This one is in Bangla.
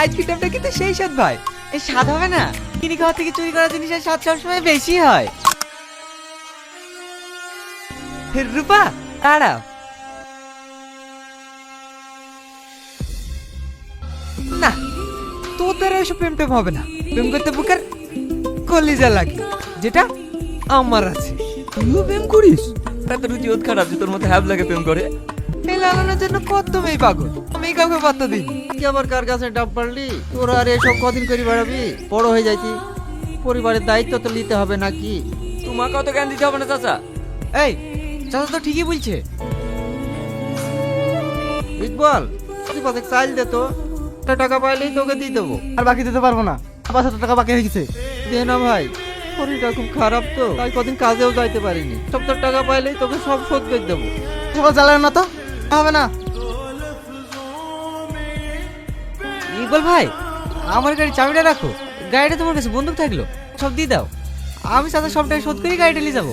আজকে টাইমটা কিন্তু সেই স্বাদ ভাই। এই স্বাদ হবে না, কিনে খাওয়া থেকে চুরি করা জিনিসের স্বাদ সবসময় বেশি হয়। রূপা দাঁড়াও। না, তোর দ্বারা ওইসব প্রেম টেম হবে না। প্রেম করতে বুকের কলিজা লাগে, যেটা আমার আছে। তুইও প্রেম করিস? এত রুচি ওর খারাপ যে তোর মতো হ্যাব লাগে প্রেম করে। এই লালানোর জন্য কত মেয়ে পাগল, আমি কাউকে পাত্তা দিই। কি আবার কার কাছে ডাব পারলি? তোর আর এসব কদিন করে বেড়াবি? বড় হয়ে যাইতি, পরিবারের দায়িত্ব তো নিতে হবে নাকি? তোমাকে অত জ্ঞান দিতে হবে না চাচা। এই চাচা তো ঠিকই বলছে। ইকবাল, তুই পাশে চাইল দে তো, একটা টাকা পাইলেই তোকে দিয়ে দেবো। আর বাকি দিতে পারবো না, 5,000 টাকা বাকি হয়ে গেছে। দে না ভাই, শরীরটা খুব খারাপ তো, তাই কদিন কাজেও যাইতে পারিনি। সপ্তাহ টাকা পাইলেই তোকে সব শোধ করে দেবো। সকাল জ্বালায় না তো, হবে না। ইকবাল ভাই, আমার গাড়ির চাবিটা রাখো। গাড়িটা তোমার কাছে বন্দুক থাকলো, সব দিয়ে দাও। আমি চাচা সবটাই শোধ করে গাড়িটা নিয়ে যাবো।